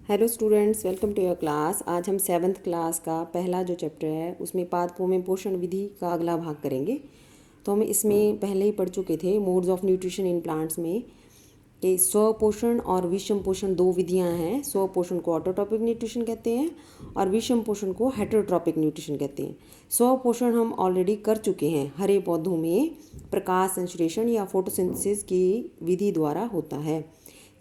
Hello students, welcome to your class. आज हम 7th class का पहला जो चैप्टर है उसमें पादपों में पोषण विधि का अगला भाग करेंगे। तो हम इसमें पहले ही पढ़ चुके थे modes of nutrition in plants में कि स्वपोषण और विषम पोषण दो विधियां हैं। स्वपोषण को ऑटोट्रॉपिक न्यूट्रिशन कहते हैं और विषम पोषण को हेटेरोट्रॉपिक न्यूट्रिशन कहते हैं। स्वपोषण हम ऑलरेडी कर चुके हैं। हरे पौधों में प्रकाश संश्लेषण या फोटोसिंथेसिस की विधि द्वारा होता है।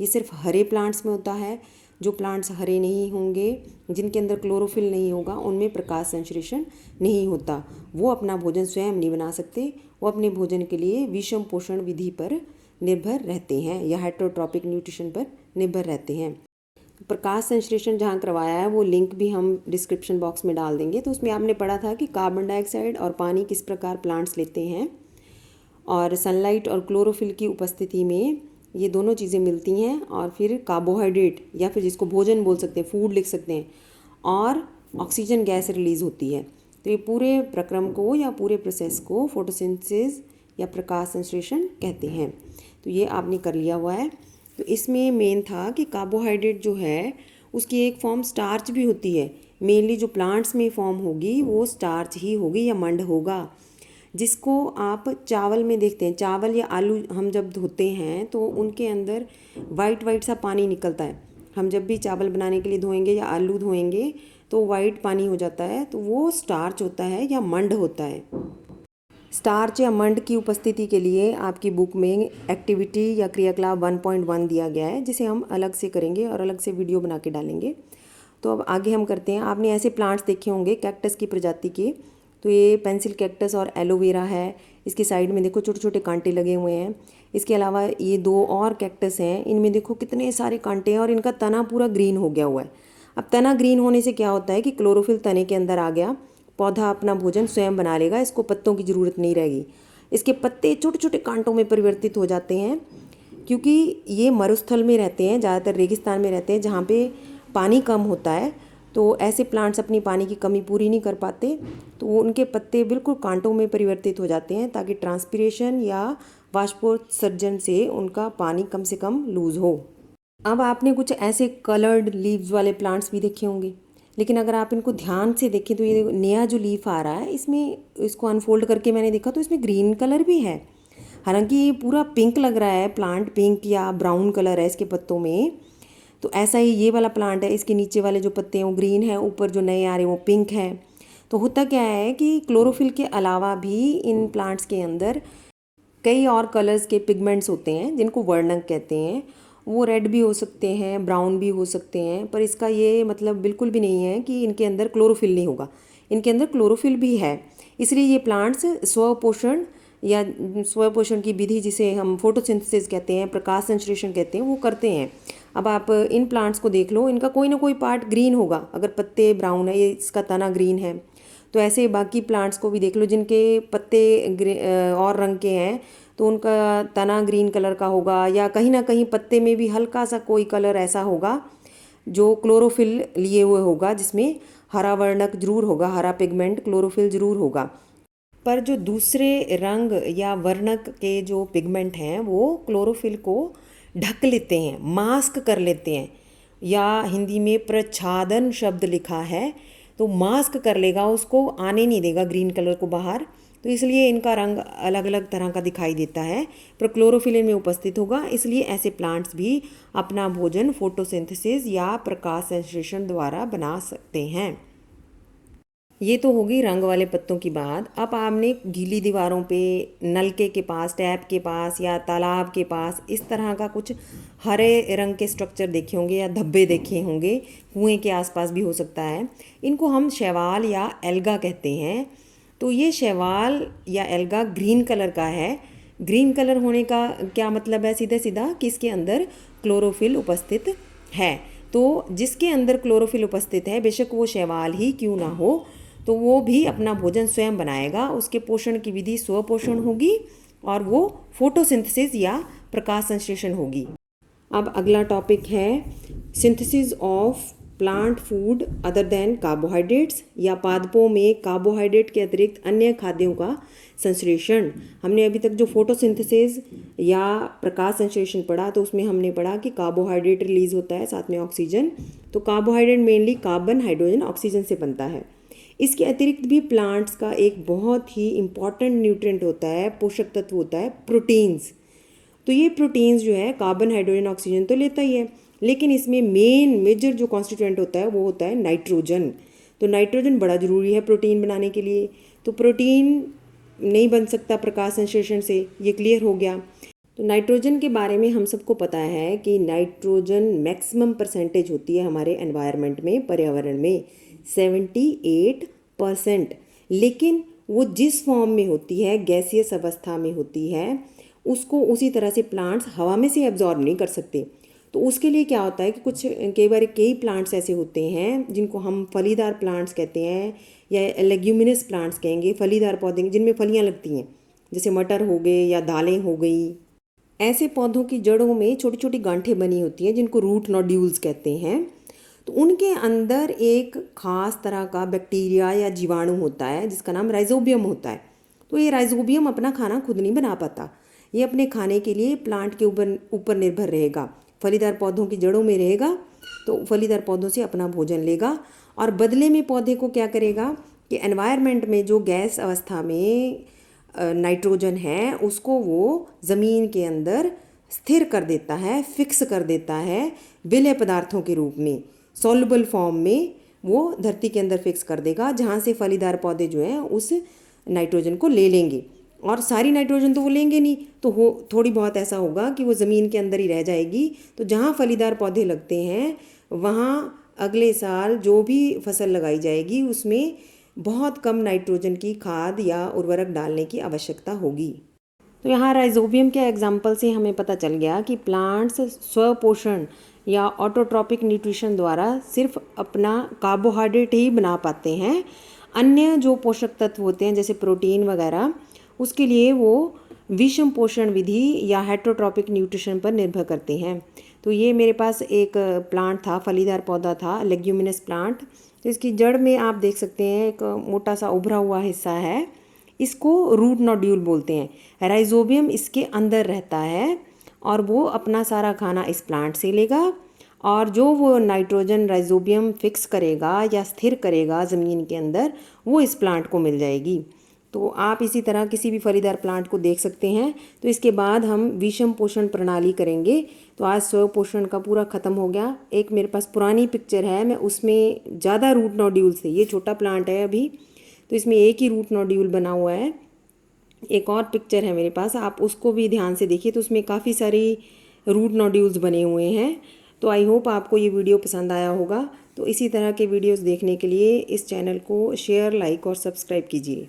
ये सिर्फ हरे प्लांट्स में होता है। जो प्लांट्स हरे नहीं होंगे, जिनके अंदर क्लोरोफिल नहीं होगा, उनमें प्रकाश संश्लेषण नहीं होता। वो अपना भोजन स्वयं नहीं बना सकते। वो अपने भोजन के लिए विषम पोषण विधि पर निर्भर रहते हैं या हेटेरोट्रॉपिक न्यूट्रिशन पर निर्भर रहते हैं। प्रकाश संश्लेषण जहाँ करवाया है वो लिंक भी हम डिस्क्रिप्शन बॉक्स में डाल देंगे। तो उसमें आपने पढ़ा था कि कार्बन डाइऑक्साइड और पानी किस प्रकार प्लांट्स लेते हैं और सनलाइट और क्लोरोफिल की उपस्थिति में ये दोनों चीज़ें मिलती हैं और फिर कार्बोहाइड्रेट या फिर जिसको भोजन बोल सकते हैं, फूड लिख सकते हैं, और ऑक्सीजन गैस रिलीज़ होती है। तो ये पूरे प्रक्रम को या पूरे प्रोसेस को फोटोसिंथेसिस या प्रकाश संश्लेषण कहते हैं। तो ये आपने कर लिया हुआ है। तो इसमें मेन था कि कार्बोहाइड्रेट जो है उसकी एक फॉर्म स्टार्च भी होती है। मेनली जो प्लांट्स में फॉर्म होगी वो स्टार्च ही होगी या मंड होगा, जिसको आप चावल में देखते हैं। चावल या आलू हम जब धोते हैं तो उनके अंदर वाइट वाइट सा पानी निकलता है। हम जब भी चावल बनाने के लिए धोएंगे या आलू धोएंगे तो वाइट पानी हो जाता है, तो वो स्टार्च होता है या मंड होता है। स्टार्च या मंड की उपस्थिति के लिए आपकी बुक में एक्टिविटी या क्रियाकलाप 1.1 दिया गया है, जिसे हम अलग से करेंगे और अलग से वीडियो बना के डालेंगे। तो अब आगे हम करते हैं। आपने ऐसे प्लांट्स देखे होंगे कैक्टस की प्रजाति के। तो ये पेंसिल कैक्टस और एलोवेरा है। इसके साइड में देखो छोटे छोटे कांटे लगे हुए हैं। इसके अलावा ये दो और कैक्टस हैं, इनमें देखो कितने सारे कांटे हैं और इनका तना पूरा ग्रीन हो गया हुआ है। अब तना ग्रीन होने से क्या होता है कि क्लोरोफिल तने के अंदर आ गया, पौधा अपना भोजन स्वयं बना लेगा, इसको पत्तों की ज़रूरत नहीं रहेगी। इसके पत्ते छोटे छोटे कांटों में परिवर्तित हो जाते हैं, क्योंकि ये मरुस्थल में रहते हैं, ज़्यादातर रेगिस्तान में रहते हैं जहाँ पे पानी कम होता है। तो ऐसे प्लांट्स अपनी पानी की कमी पूरी नहीं कर पाते, तो उनके पत्ते बिल्कुल कांटों में परिवर्तित हो जाते हैं ताकि ट्रांसपिरेशन या वाष्पोत्सर्जन से उनका पानी कम से कम लूज़ हो। अब आपने कुछ ऐसे कलर्ड लीव्स वाले प्लांट्स भी देखे होंगे, लेकिन अगर आप इनको ध्यान से देखें तो ये नया जो लीफ आ रहा है, इसमें इसको अनफोल्ड करके मैंने देखा तो इसमें ग्रीन कलर भी है। हालांकि ये पूरा पिंक लग रहा है, प्लांट पिंक या ब्राउन कलर है इसके पत्तों में। तो ऐसा ही ये वाला प्लांट है, इसके नीचे वाले जो पत्ते हैं वो ग्रीन है, ऊपर जो नए आ रहे हैं वो पिंक है। तो होता क्या है कि क्लोरोफिल के अलावा भी इन प्लांट्स के अंदर कई और कलर्स के पिगमेंट्स होते हैं जिनको वर्णक कहते हैं। वो रेड भी हो सकते हैं, ब्राउन भी हो सकते हैं, पर इसका ये मतलब बिल्कुल भी नहीं है कि इनके अंदर क्लोरोफिल नहीं होगा। इनके अंदर क्लोरोफिल भी है। इसलिए ये प्लांट्स स्वपोषण या स्वपोषण की विधि, जिसे हम फोटोसिंथेसिस कहते हैं, प्रकाश संश्लेषण कहते हैं, वो करते हैं। अब आप इन प्लांट्स को देख लो, इनका कोई ना कोई पार्ट ग्रीन होगा। अगर पत्ते ब्राउन है, ये इसका तना ग्रीन है, तो ऐसे बाकी प्लांट्स को भी देख लो जिनके पत्ते और रंग के हैं, तो उनका तना ग्रीन कलर का होगा, या कहीं ना कहीं पत्ते में भी हल्का सा कोई कलर ऐसा होगा जो क्लोरोफिल लिए हुए होगा, जिसमें हरा वर्णक जरूर होगा, हरा पिगमेंट क्लोरोफिल जरूर होगा। पर जो दूसरे रंग या वर्णक के जो पिगमेंट हैं वो क्लोरोफिल को ढक लेते हैं, मास्क कर लेते हैं, या हिंदी में प्रच्छादन शब्द लिखा है, तो मास्क कर लेगा, उसको आने नहीं देगा ग्रीन कलर को बाहर। तो इसलिए इनका रंग अलग अलग तरह का दिखाई देता है, पर क्लोरोफिल इनमें उपस्थित होगा। इसलिए ऐसे प्लांट्स भी अपना भोजन फोटोसिंथेसिस या प्रकाश संश्लेषण द्वारा बना सकते हैं। ये तो होगी रंग वाले पत्तों की बात। अब आपने गीली दीवारों पे, नलके के पास, टैप के पास या तालाब के पास इस तरह का कुछ हरे रंग के स्ट्रक्चर देखे होंगे या धब्बे देखे होंगे। कुएं के आसपास भी हो सकता है। इनको हम शैवाल या एल्गा कहते हैं। तो ये शैवाल या एल्गा ग्रीन कलर का है। ग्रीन कलर होने का क्या मतलब है? सीधा सीधा कि इसके अंदर क्लोरोफिल उपस्थित है। तो जिसके अंदर क्लोरोफिल उपस्थित है, बेशक वो शैवाल ही क्यों ना हो, तो वो भी अपना भोजन स्वयं बनाएगा। उसके पोषण की विधि स्वपोषण होगी और वो फोटोसिंथेसिस या प्रकाश संश्लेषण होगी। अब अगला टॉपिक है synthesis of plant food other than carbohydrates, या पादपों में कार्बोहाइड्रेट के अतिरिक्त अन्य खाद्यों का संश्लेषण। हमने अभी तक जो फोटोसिंथेसिस या प्रकाश संश्लेषण पढ़ा तो उसमें हमने पढ़ा कि कार्बोहाइड्रेट रिलीज होता है, साथ में ऑक्सीजन। तो carbohydrate mainly carbon, hydrogen, oxygen से बनता है। इसके अतिरिक्त भी प्लांट्स का एक बहुत ही इम्पॉर्टेंट न्यूट्रिएंट होता है, पोषक तत्व होता है प्रोटीन्स। तो ये प्रोटीन्स जो है कार्बन, हाइड्रोजन, ऑक्सीजन तो लेता ही है, लेकिन इसमें मेजर जो कॉन्स्टिट्यूएंट होता है वो होता है नाइट्रोजन। तो नाइट्रोजन बड़ा ज़रूरी है प्रोटीन बनाने के लिए। तो प्रोटीन नहीं बन सकता प्रकाश संश्लेषण से, ये क्लियर हो गया। तो नाइट्रोजन के बारे में हम सबको पता है कि नाइट्रोजन मैक्सिमम परसेंटेज होती है हमारे एनवायरनमेंट में, पर्यावरण में 78%। लेकिन वो जिस फॉर्म में होती है, गैसियस अवस्था में होती है, उसको उसी तरह से प्लांट्स हवा में से एब्जॉर्ब नहीं कर सकते। तो उसके लिए क्या होता है कि कई प्लांट्स ऐसे होते हैं जिनको हम फलीदार प्लांट्स कहते हैं, या लेग्यूमिनस प्लांट्स कहेंगे, फलीदार पौधे जिनमें फलियां लगती हैं, जैसे मटर हो गए या दालें हो गई। ऐसे पौधों की जड़ों में छोटी छोटी गांठें बनी होती हैं जिनको रूट नोड्यूल्स कहते हैं। तो उनके अंदर एक खास तरह का बैक्टीरिया या जीवाणु होता है जिसका नाम राइजोबियम होता है। तो ये राइजोबियम अपना खाना खुद नहीं बना पाता, ये अपने खाने के लिए प्लांट के ऊपर निर्भर रहेगा, फलीदार पौधों की जड़ों में रहेगा। तो फलीदार पौधों से अपना भोजन लेगा और बदले में पौधे को क्या करेगा कि एनवायरनमेंट में जो गैस अवस्था में नाइट्रोजन है उसको वो ज़मीन के अंदर स्थिर कर देता है, फिक्स कर देता है, विलेय पदार्थों के रूप में, सॉल्युबल फॉर्म में वो धरती के अंदर फिक्स कर देगा, जहाँ से फलीदार पौधे जो हैं उस नाइट्रोजन को ले लेंगे। और सारी नाइट्रोजन तो वो लेंगे नहीं, तो थोड़ी बहुत ऐसा होगा कि वो ज़मीन के अंदर ही रह जाएगी। तो जहाँ फलीदार पौधे लगते हैं वहाँ अगले साल जो भी फसल लगाई जाएगी उसमें बहुत कम नाइट्रोजन की खाद या उर्वरक डालने की आवश्यकता होगी। तो यहाँ राइजोबियम के एग्जाम्पल से हमें पता चल गया कि प्लांट्स स्वपोषण या ऑटोट्रॉपिक न्यूट्रिशन द्वारा सिर्फ अपना कार्बोहाइड्रेट ही बना पाते हैं। अन्य जो पोषक तत्व होते हैं जैसे प्रोटीन वगैरह, उसके लिए वो विषम पोषण विधि या हेटरोट्रॉपिक न्यूट्रिशन पर निर्भर करते हैं। तो ये मेरे पास एक प्लांट था, फलीदार पौधा था, लेग्यूमिनस प्लांट। तो इसकी जड़ में आप देख सकते हैं एक मोटा सा उभरा हुआ हिस्सा है, इसको रूट नोड्यूल बोलते हैं। राइजोबियम इसके अंदर रहता है और वो अपना सारा खाना इस प्लांट से लेगा, और जो वो नाइट्रोजन राइजोबियम फिक्स करेगा या स्थिर करेगा ज़मीन के अंदर, वो इस प्लांट को मिल जाएगी। तो आप इसी तरह किसी भी फलीदार प्लांट को देख सकते हैं। तो इसके बाद हम विषम पोषण प्रणाली करेंगे। तो आज स्व पोषण का पूरा ख़त्म हो गया। एक मेरे पास पुरानी पिक्चर है, मैं उसमें ज़्यादा रूट नोड्यूल्स थे, ये छोटा प्लांट है अभी, तो इसमें एक ही रूट नोड्यूल बना हुआ है। एक और पिक्चर है मेरे पास, आप उसको भी ध्यान से देखिए, तो उसमें काफ़ी सारी रूट नोड्यूल्स बने हुए हैं। तो आई होप आपको ये वीडियो पसंद आया होगा। तो इसी तरह के वीडियोस देखने के लिए इस चैनल को शेयर, लाइक और सब्सक्राइब कीजिए।